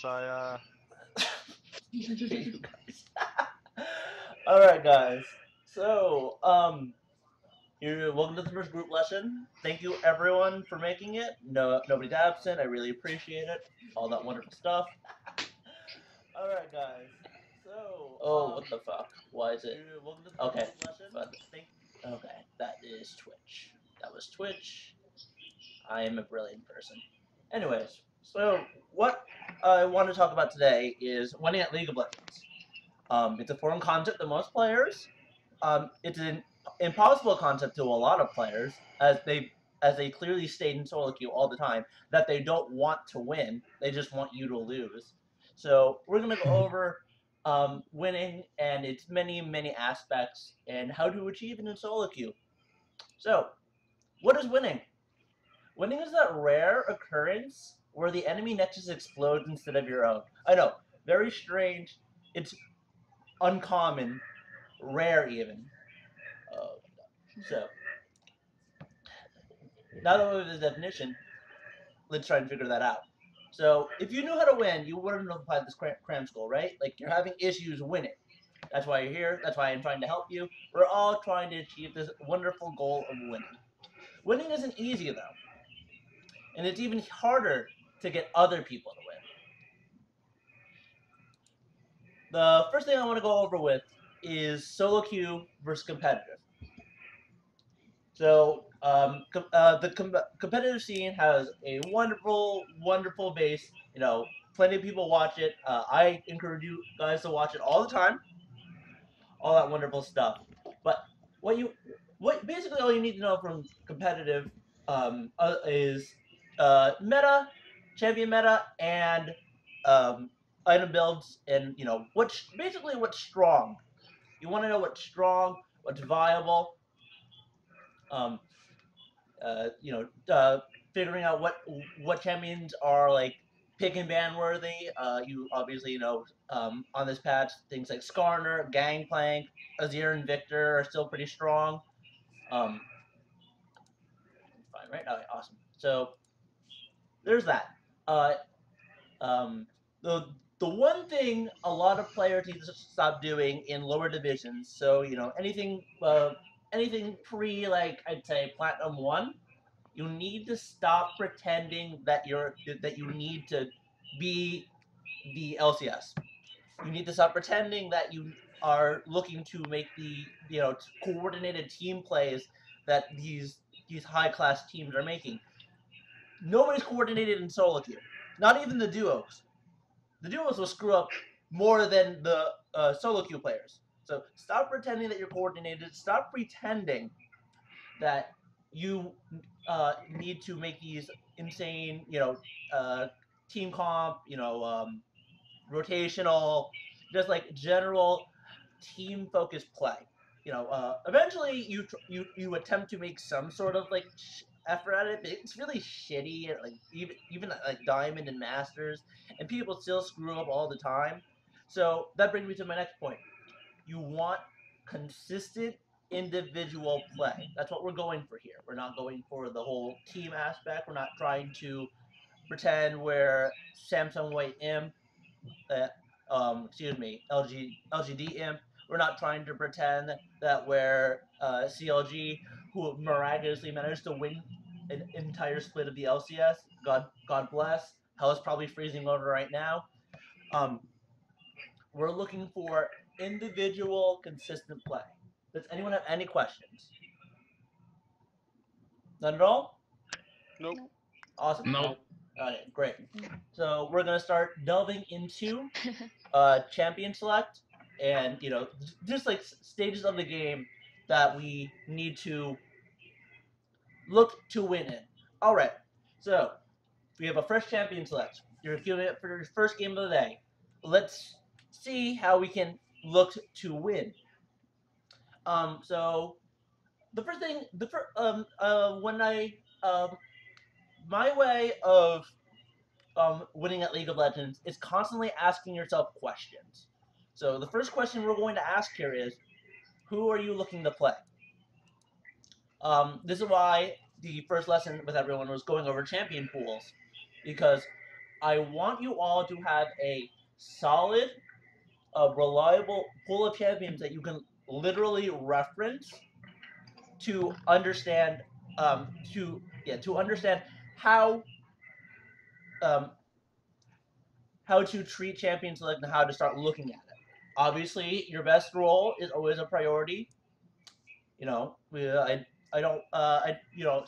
since I You guys. All right, guys. So, you're welcome to the first group lesson. Thank you, everyone, for making it. No, nobody's absent. I really appreciate it. All that wonderful stuff. All right, guys. So, what the fuck? Why is it? Welcome to the okay. Group lesson. Okay, that is Twitch. That was Twitch. I am a brilliant person. Anyways, so what I want to talk about today is winning at League of Legends. It's a foreign concept to most players. It's an impossible concept to a lot of players, as they clearly state in SoloQ all the time that they don't want to win; they just want you to lose. So we're gonna go over winning and its many aspects and how to achieve it in SoloQ. So, what is winning? Winning is that rare occurrence where the enemy nexus explodes instead of your own. I know, very strange. It's uncommon, rare even. So, now that we have the definition, let's try and figure that out. So, if you knew how to win, you wouldn't have applied this cram school, right? Like, you're having issues winning. That's why you're here. That's why I'm trying to help you. We're all trying to achieve this wonderful goal of winning. Winning isn't easy, though. And it's even harder to get other people to win. The first thing I want to go over with is solo queue versus competitive. So the competitive scene has a wonderful base. You know, plenty of people watch it. I encourage you guys to watch it all the time. All that wonderful stuff. But what basically all you need to know from competitive is meta, champion meta, and item builds, and you know basically what's strong. You want to know what's strong, what's viable. Um, figuring out what champions are like pick and ban worthy. You obviously on this patch things like Skarner, Gangplank, Azir, and Victor are still pretty strong. Fine, right? Okay, awesome. So there's that. The one thing a lot of players need to stop doing in lower divisions. So anything pre like I'd say Platinum 1. You need to stop pretending that you need to be the LCS. You need to stop pretending that you are looking to make the coordinated team plays that these high class teams are making. Nobody's coordinated in solo queue. Not even the duos. The duos will screw up more than the solo queue players. So stop pretending that you're coordinated. Stop pretending that you need to make these insane, team comp, rotational, just like general team focused play. Eventually you attempt to make some sort of like effort at it, but it's really shitty. Like even like Diamond and Masters, and people still screw up all the time. So that brings me to my next point. You want consistent individual play. That's what we're going for here. We're not going for the whole team aspect. We're not trying to pretend we're Samsung White Imp, LGD Imp. We're not trying to pretend that we're CLG, who miraculously managed to win an entire split of the LCS. God bless. Hell is probably freezing over right now. We're looking for individual, consistent play. Does anyone have any questions? None at all? nope. Awesome. No. Okay, great. So we're gonna start delving into champion select, and just like stages of the game that we need to look to win in. All right. So we have a fresh champion select. You're queuing it for your first game of the day. Let's see how we can look to win. So the first thing, when I my way of winning at League of Legends is constantly asking yourself questions. So the first question we're going to ask here is, who are you looking to play? This is why the first lesson with everyone was going over champion pools, because I want you all to have a solid, reliable pool of champions that you can literally reference to understand, to understand how um, how to treat champions like and how to start looking at it. Obviously, your best role is always a priority. You know, I don't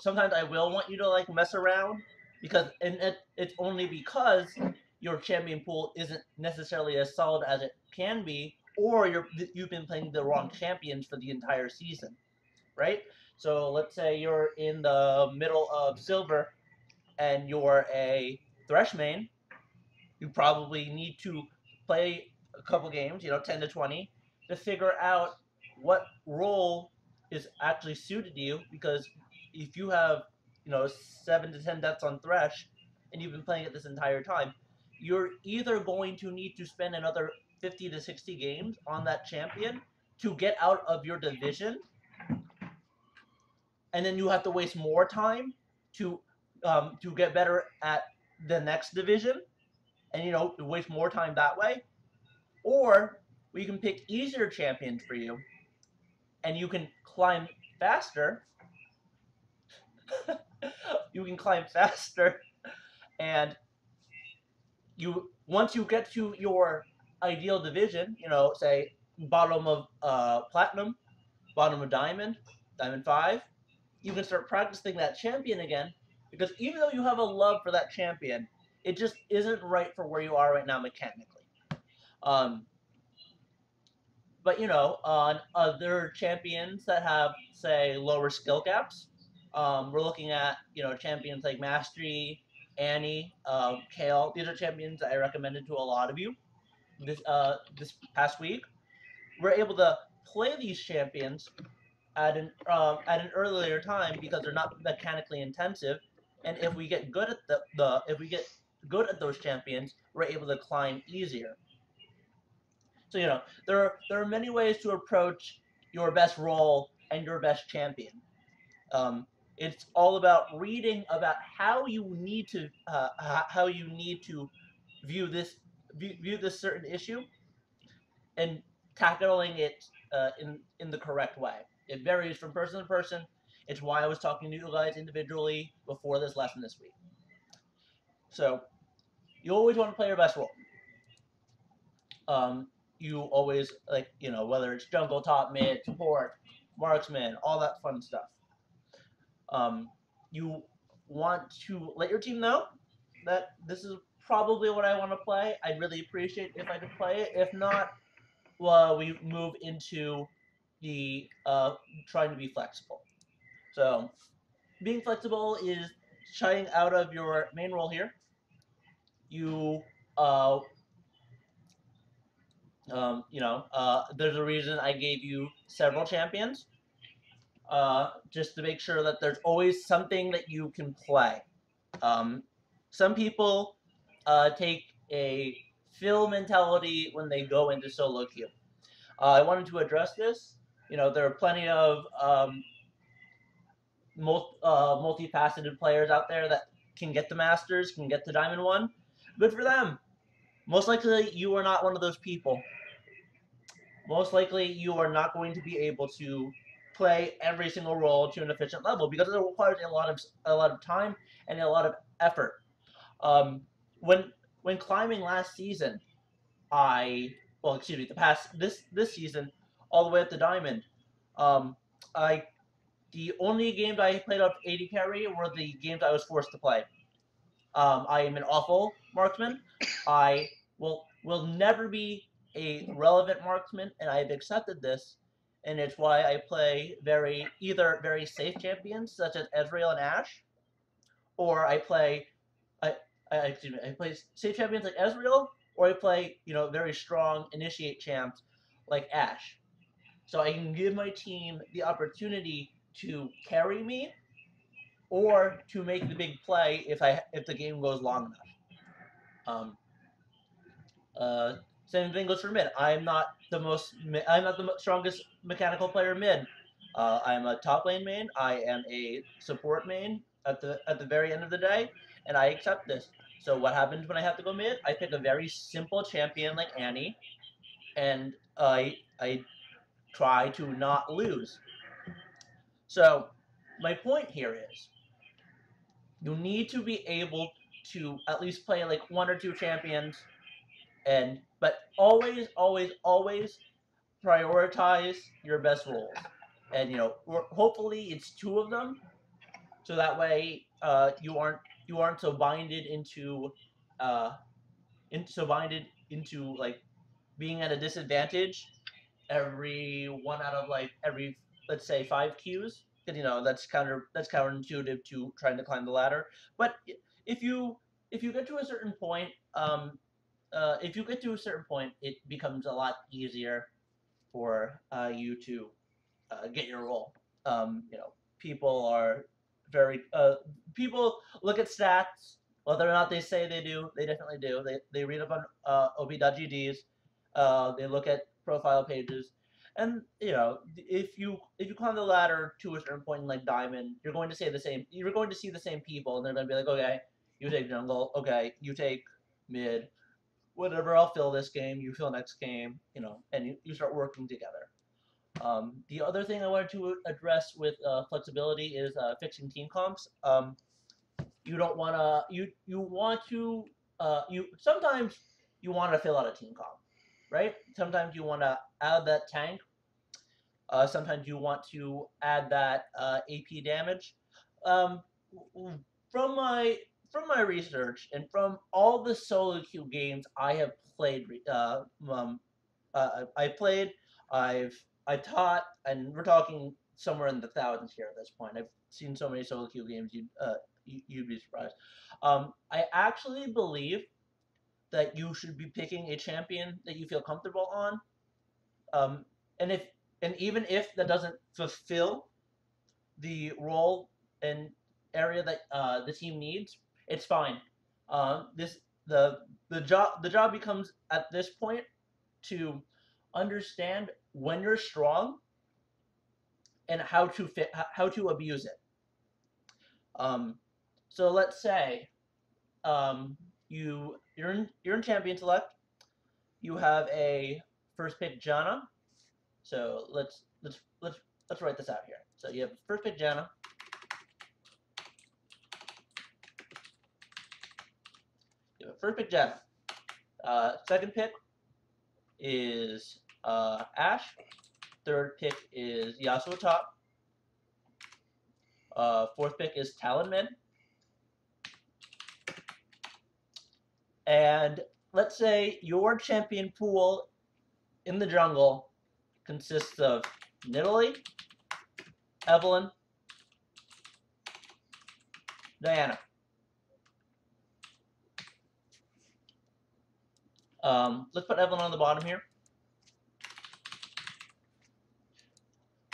sometimes I will want you to like mess around because it's only because your champion pool isn't necessarily as solid as it can be, or you've been playing the wrong champions for the entire season, right? So let's say you're in the middle of silver and you're a thresh main, you probably need to play a couple games, 10 to 20, to figure out what role is actually suited to you. Because if you have, 7 to 10 deaths on Thresh and you've been playing it this entire time, you're either going to need to spend another 50 to 60 games on that champion to get out of your division, and then you have to waste more time to get better at the next division, and waste more time that way. Or we can pick easier champions for you, and you can climb faster. You can climb faster, and once you get to your ideal division, say bottom of platinum, bottom of diamond, diamond 5, you can start practicing that champion again. Because even though you have a love for that champion, it just isn't right for where you are right now mechanically. But on other champions that have, say, lower skill caps, we're looking at champions like Mastery, Annie, Kale. These are champions I recommended to a lot of you this past week. We're able to play these champions at an earlier time because they're not mechanically intensive, and if we get good at if we get good at those champions, we're able to climb easier. So there are many ways to approach your best role and your best champion. It's all about reading about how you need to view this certain issue and tackling it in the correct way. It varies from person to person. It's why I was talking to you guys individually before this lesson this week. So you always want to play your best role. You always whether it's jungle, top, mid, support, marksman, all that fun stuff. You want to let your team know that this is probably what I want to play. I'd really appreciate if I could play it. If not, well, we move into the trying to be flexible. So being flexible is shying out of your main role here. You there's a reason I gave you several champions, just to make sure that there's always something that you can play. Some people take a fill mentality when they go into solo queue. I wanted to address this. There are plenty of multifaceted players out there that can get the Masters, can get the Diamond 1. Good for them. Most likely, you are not one of those people. Most likely, you are not going to be able to play every single role to an efficient level because it requires a lot of time and a lot of effort. When climbing last season, this season, all the way up to Diamond, the only games I played up 80 carry were the games I was forced to play. I am an awful marksman. I will never be a relevant marksman, and I've accepted this, and it's why I play either very safe champions such as Ezreal and Ashe, or I play safe champions like Ezreal, or I play very strong initiate champs like Ashe. So I can give my team the opportunity to carry me, or to make the big play if the game goes long enough. Same thing goes for mid. I'm not the strongest mechanical player mid. I'm a top lane main. I am a support main at the very end of the day, and I accept this. So what happens when I have to go mid? I pick a very simple champion like Annie, and I try to not lose. So my point here is you need to be able to at least play like one or two champions, and but always, always, always prioritize your best roles. And hopefully it's two of them, so that way you aren't so binded uh, into like being at a disadvantage every one out of like every, let's say, 5 Qs, because that's counterintuitive to trying to climb the ladder. But if you if you get to a certain point, it becomes a lot easier for you to get your role. People are people look at stats. Whether or not they say they do, they definitely do. They read up on OB.GDs. They look at profile pages, and if you climb the ladder to a certain point in like diamond, you're going to say the same. You're going to see the same people, and they're going to be like, okay, you take jungle. Okay, you take mid. Whatever, I'll fill this game. You fill next game. And you start working together. The other thing I wanted to address with flexibility is fixing team comps. You don't want to. You want to. You sometimes you want to fill out a team comp, right? Sometimes you want to add that tank. Sometimes you want to add that AP damage. Um, from my research and from all the solo queue games I have played, I played, I taught, and we're talking somewhere in the thousands here at this point. I've seen so many solo queue games, you'd be surprised. I actually believe that you should be picking a champion that you feel comfortable on. Um, and if and even if that doesn't fulfill the role and area that the team needs, it's fine. This the job becomes at this point to understand when you're strong and how to abuse it. Um, so let's say you're in champion select. You have a first pick Janna. So let's write this out here. So you have first pick Janna. You have first pick Janna. Second pick is Ashe. Third pick is Yasuo top. Fourth pick is Talon mid. And let's say your champion pool in the jungle consists of Nidalee, Evelynn, Diana. Let's put Evelynn on the bottom here.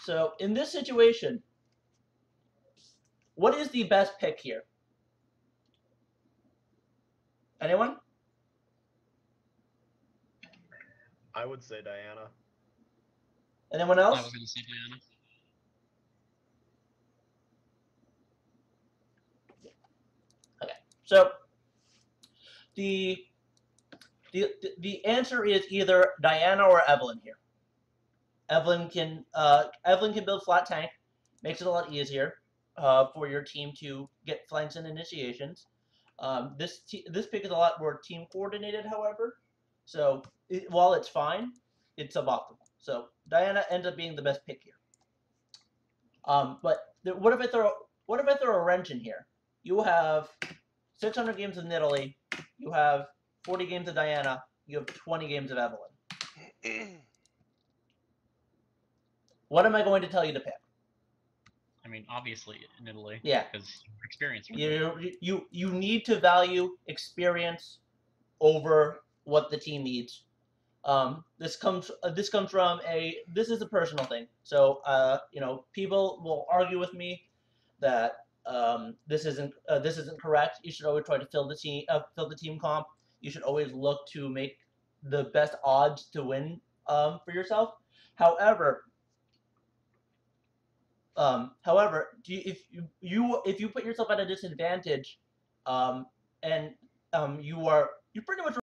So in this situation, what is the best pick here? Anyone? I would say Diana. Anyone else? I was going to say Diana. Okay. So the answer is either Diana or Evelynn here. Evelynn can build flat tank, makes it a lot easier for your team to get flanks and initiations. This pick is a lot more team coordinated, however. So while it's fine, it's suboptimal. So Diana ends up being the best pick here. But what if I throw a wrench in here? You have 600 games of Nidalee. You have 40 games of Diana. You have 20 games of Evelynn. What am I going to tell you to pick? I mean, obviously in Italy. Yeah. Because experience. You need to value experience over what the team needs. This comes from this is a personal thing. So people will argue with me that this isn't correct. You should always try to fill the team comp. You should always look to make the best odds to win for yourself. However, if you put yourself at a disadvantage, and you pretty much